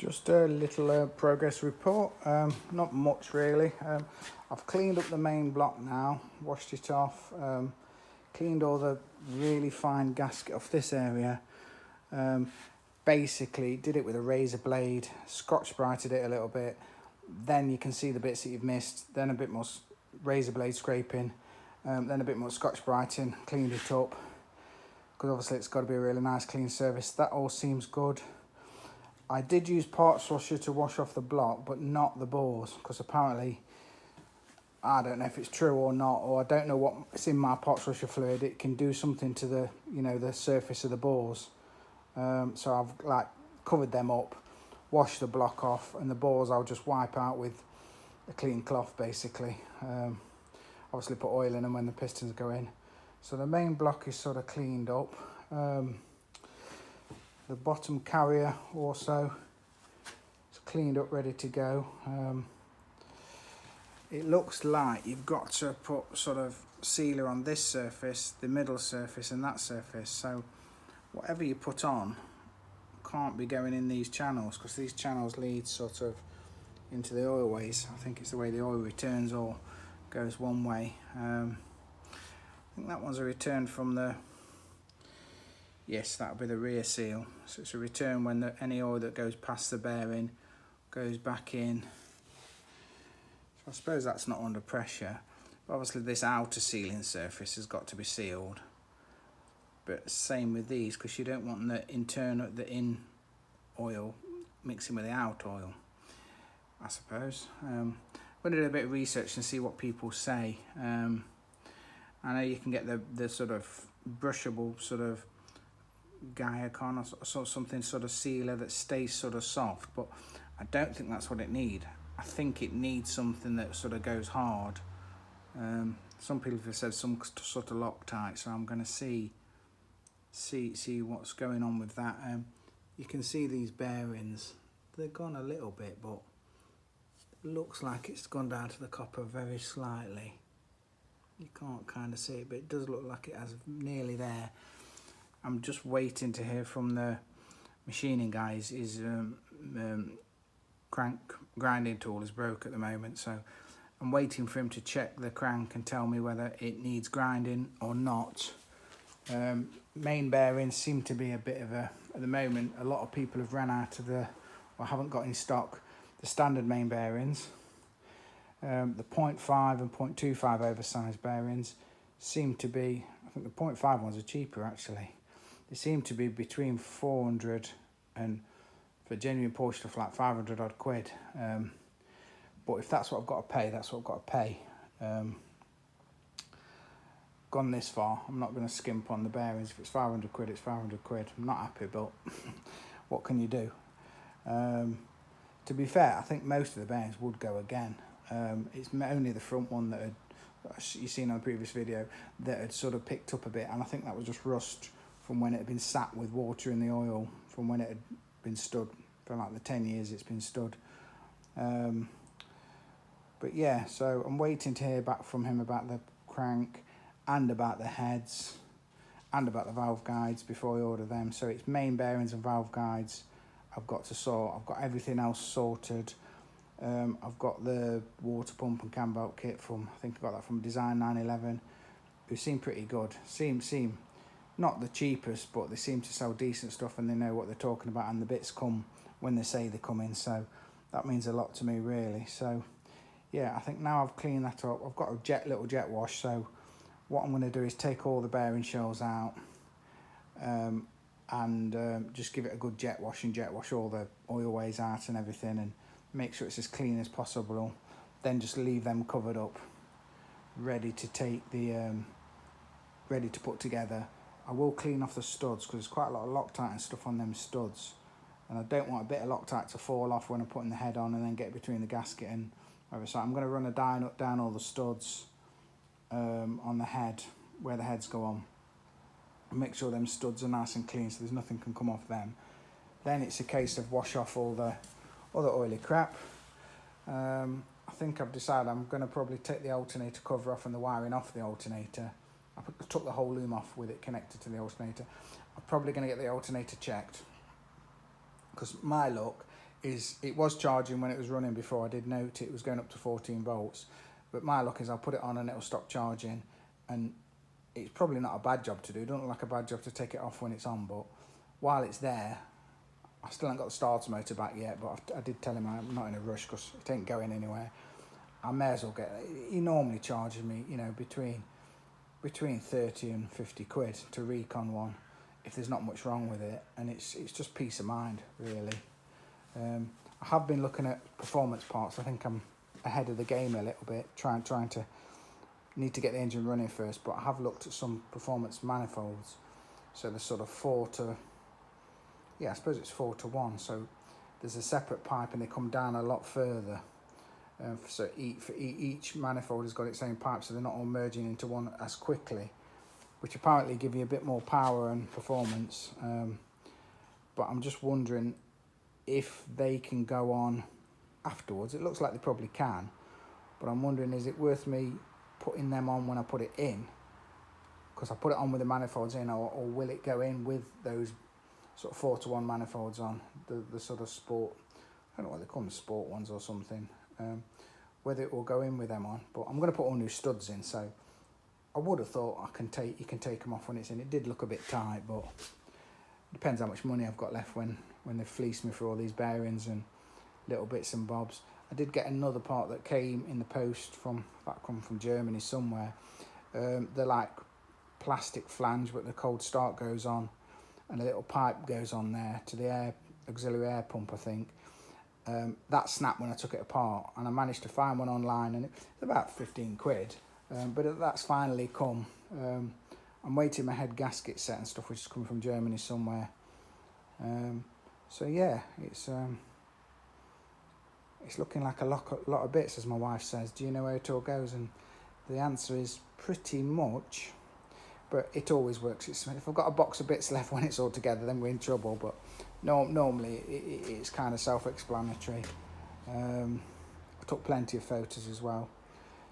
Just a little progress report, not much really. I've cleaned up the main block now, washed it off, cleaned all the really fine gasket off this area. Basically did it with a razor blade, scotch-brighted it a little bit, then you can see the bits that you've missed, then a bit more razor blade scraping, then a bit more scotch-brighting, cleaned it up, because obviously it's got to be a really nice clean surface. That all seems good. I did use parts washer to wash off the block, but not the bores, because apparently, I don't know if it's true or not, or I don't know what's in my parts washer fluid. It can do something to the, the surface of the bores. So I've covered them up, washed the block off, and the bores I'll just wipe out with a clean cloth basically. Obviously put oil in them when the pistons go in. So the main block is sort of cleaned up. The bottom carrier also is cleaned up, ready to go. It looks like you've got to put sort of sealer on this surface, the middle surface and that surface. So whatever you put on can't be going in these channels, because these channels lead sort of into the oil ways. I think it's the way the oil returns or goes one way. I think that one's a return from the, yes, that'll be the rear seal. So it's a return when any oil that goes past the bearing goes back in. So I suppose that's not under pressure. But obviously this outer sealing surface has got to be sealed. But same with these, because you don't want the in oil mixing with the out oil, I suppose. I'm going to do a bit of research and see what people say. I know you can get the sort of brushable sort of Gaia-Con or something sort of sealer that stays sort of soft, but I don't think that's what it needs. I think it needs something that sort of goes hard. Some people have said some sort of Loctite, so I'm going to see what's going on with that. You can see these bearings, they're gone a little bit, but it looks like it's gone down to the copper very slightly. You can't kind of see it, but it does look like it has nearly there. I'm just waiting to hear from the machining guys. His crank grinding tool is broke at the moment, so I'm waiting for him to check the crank and tell me whether it needs grinding or not. Main bearings seem to be a bit of a, at the moment, a lot of people have ran out of the, or haven't got in stock, the standard main bearings. The 0.5 and 0.25 oversized bearings seem to be, I think the 0.5 ones are cheaper actually. They seem to be between 400 and, for genuine Porsche stuff, like 500 odd quid. But if that's what I've got to pay, that's what I've got to pay. Gone this far, I'm not going to skimp on the bearings. If it's 500 quid, it's 500 quid. I'm not happy, but what can you do? To be fair, I think most of the bearings would go again. It's only the front one that you've seen on the previous video that had sort of picked up a bit, and I think that was just rust from when it had been sat with water in the oil, from when it had been stood for like the 10 years it's been stood. But yeah, so I'm waiting to hear back from him about the crank and about the heads and about the valve guides before I order them. So it's main bearings and valve guides I've got to sort. I've got everything else sorted. I've got the water pump and cam belt kit from, I think I got that from Design 911, who seem pretty good. Seem not the cheapest, but they seem to sell decent stuff and they know what they're talking about, and the bits come when they say they come in, so that means a lot to me really. So yeah, I think now I've cleaned that up, I've got a little jet wash, so what I'm going to do is take all the bearing shells out and just give it a good jet wash and jet wash all the oil ways out and everything, and make sure it's as clean as possible. Then just leave them covered up, ready to take the ready to put together. I will clean off the studs, because there's quite a lot of Loctite and stuff on them studs, and I don't want a bit of Loctite to fall off when I'm putting the head on and then get between the gasket and whatever. So I'm going to run a dye nut down all the studs on the head, where the heads go on, and make sure them studs are nice and clean, so there's nothing can come off them. Then it's a case of wash off all the other oily crap. I think I've decided I'm going to probably take the alternator cover off and the wiring off the alternator. I took the whole loom off with it connected to the alternator. I'm probably going to get the alternator checked, because my luck, is it was charging when it was running before. I did note it was going up to 14 volts, but my luck is I'll put it on and it'll stop charging, and it's probably not a bad job to do. It doesn't look like a bad job to take it off when it's on, but while it's there, I still haven't got the starter motor back yet, but I did tell him I'm not in a rush because it ain't going anywhere. I may as well get it. He normally charges me, you know, between 30 and 50 quid to recon one if there's not much wrong with it, and it's just peace of mind, really. I have been looking at performance parts. I think I'm ahead of the game a little bit, trying to need to get the engine running first, but I have looked at some performance manifolds. So there's sort of 4 to, yeah, I suppose it's 4 to 1. So there's a separate pipe and they come down a lot further. So each manifold has got its own pipe, so they're not all merging into one as quickly, which apparently give you a bit more power and performance. But I'm just wondering if they can go on afterwards. It looks like they probably can, but I'm wondering, is it worth me putting them on when I put it in? Because I put it on with the manifolds in, or will it go in with those sort of 4 to 1 manifolds on, the sort of sport, I don't know what they call them, sport ones or something, whether it will go in with them on. But I'm going to put all new studs in, so I would have thought you can take them off when it's in. It did look a bit tight, but it depends how much money I've got left when they fleece me for all these bearings and little bits and bobs. I did get another part that came in the post from Germany somewhere. They're like plastic flange, but the cold start goes on and a little pipe goes on there to the auxiliary air pump, I think. That snapped when I took it apart, and I managed to find one online, and it's about 15 quid, but that's finally come. I'm waiting my head gasket set and stuff, which is coming from Germany somewhere. So yeah, it's looking like a lot of bits, as my wife says. Do you know where it all goes? And the answer is pretty much, but it always works. If I've got a box of bits left when it's all together, then we're in trouble, but normally it's kind of self-explanatory. I took plenty of photos as well.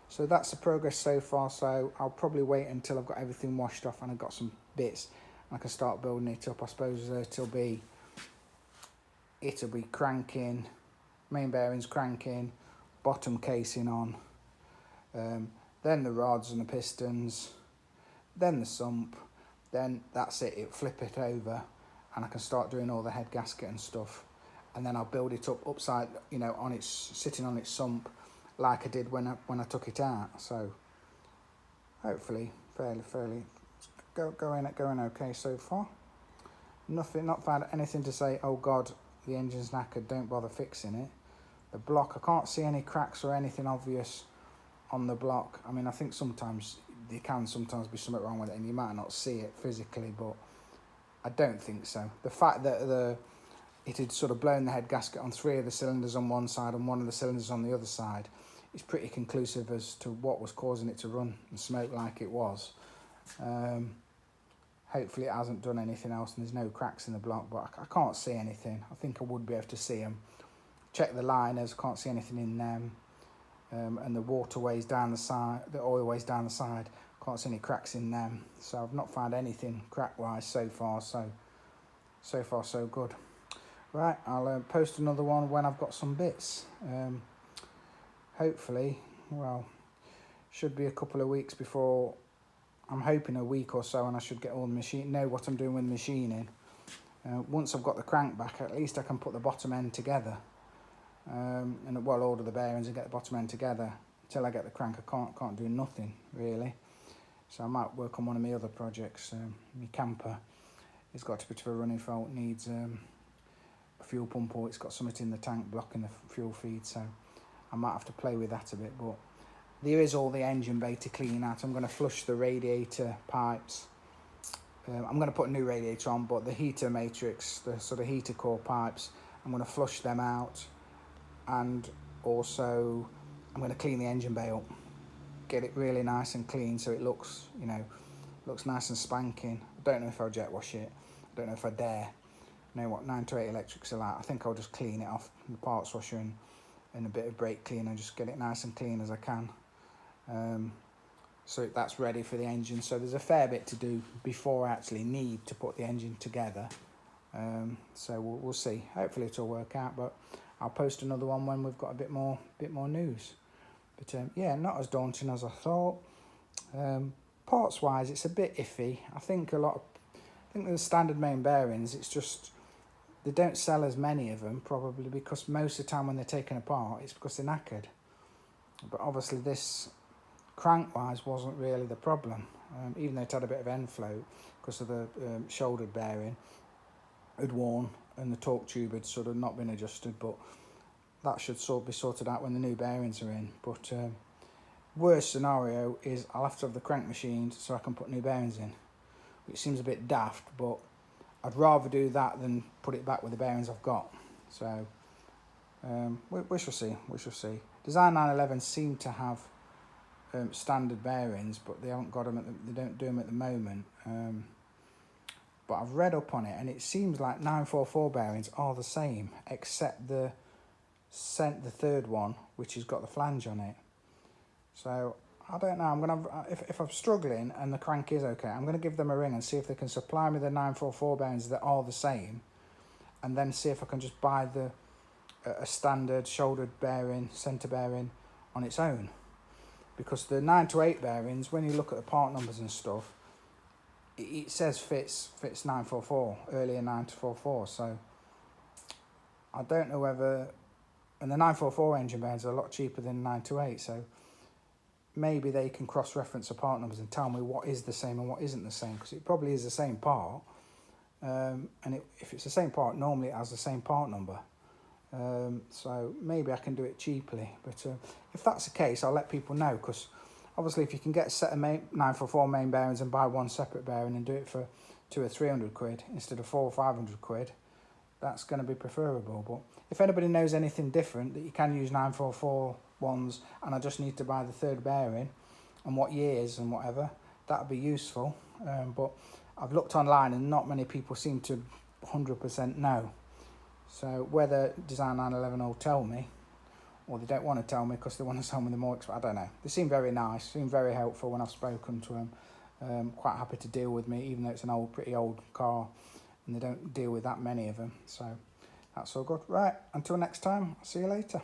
So that's the progress so far. So I'll probably wait until I've got everything washed off and I've got some bits and I can start building it up. I suppose it'll be cranking, main bearings cranking, bottom casing on, then the rods and the pistons, then the sump, then that's it. It'll flip it over and I can start doing all the head gasket and stuff, and then I'll build it up upside, you know, on its sitting on its sump like I did when I took it out. So hopefully fairly going okay so far. Not found anything to say, oh God, the engine's knackered, don't bother fixing it. The block, I can't see any cracks or anything obvious on the block. I mean, I think sometimes there can sometimes be something wrong with it and you might not see it physically, but I don't think so. The fact that it had sort of blown the head gasket on 3 of the cylinders on one side and 1 of the cylinders on the other side is pretty conclusive as to what was causing it to run and smoke like it was. Hopefully it hasn't done anything else and there's no cracks in the block, but I can't see anything. I think I would be able to see them. Check the liners, can't see anything in them. And the waterways down the side, the oilways down the side, can't see any cracks in them. So I've not found anything crack-wise so far, so good. Right, I'll post another one when I've got some bits. Hopefully, well, should be a couple of weeks before, I'm hoping a week or so, and I should get all the know what I'm doing with the machining. Once I've got the crank back, at least I can put the bottom end together. And well, order the bearings and get the bottom end together. Until I get the crank, I can't do nothing really. So I might work on one of my other projects. My camper, it's got a bit of a running fault, needs a fuel pump, or it's got something in the tank blocking the fuel feed. So I might have to play with that a bit. But there is all the engine bay to clean out. I'm going to flush the radiator pipes. I'm going to put a new radiator on, but the heater matrix, the sort of heater core pipes, I'm going to flush them out. And also I'm going to clean the engine bay up, get it really nice and clean so it looks, you know, looks nice and spanking. I don't know if I'll jet wash it. I don't know if I dare. You know what 928 electrics are like. I think I'll just clean it off in the parts washer and a bit of brake cleaner, just get it nice and clean as I can. So that's ready for the engine. So there's a fair bit to do before I actually need to put the engine together. So we'll see. Hopefully it'll work out, but I'll post another one when we've got a bit more news. But yeah, not as daunting as I thought. Parts wise, it's a bit iffy. I think the standard main bearings, it's just they don't sell as many of them, probably because most of the time when they're taken apart, it's because they're knackered. But obviously this crank wise wasn't really the problem, even though it had a bit of end float because of the shouldered bearing had worn and the torque tube had sort of not been adjusted, but that should sort of be sorted out when the new bearings are in. But worst scenario is I'll have to have the crank machined so I can put new bearings in, which seems a bit daft, but I'd rather do that than put it back with the bearings I've got. So we shall see. Design 911 seem to have standard bearings, but they haven't got them. They don't do them at the moment. But I've read up on it, and it seems like 944 bearings are the same, except the third one, which has got the flange on it. So I don't know. I'm gonna if I'm struggling and the crank is okay, I'm gonna give them a ring and see if they can supply me the 944 bearings that are the same, and then see if I can just buy a standard shouldered bearing, centre bearing on its own. Because the 9 to 8 bearings, when you look at the part numbers and stuff, it says fits 944, earlier 944. So I don't know whether, and the 944 engine bearings are a lot cheaper than 9 to 8. So maybe they can cross-reference the part numbers and tell me what is the same and what isn't the same, because it probably is the same part. If it's the same part, normally it has the same part number. So maybe I can do it cheaply, but if that's the case, I'll let people know, because obviously if you can get a set of 944 main bearings and buy one separate bearing and do it for 200 or 300 quid instead of 400 or 500 quid, that's going to be preferable. But if anybody knows anything different, that you can use 944 ones and I just need to buy the third bearing and what years and whatever, that would be useful. But I've looked online and not many people seem to 100% know. So whether Design 911 will tell me, or they don't want to tell me because they want to sell me the more expensive, I don't know. They seem very nice, seem very helpful when I've spoken to them. Quite happy to deal with me, even though it's an pretty old car, and they don't deal with that many of them. So that's all good. Right, until next time, I'll see you later.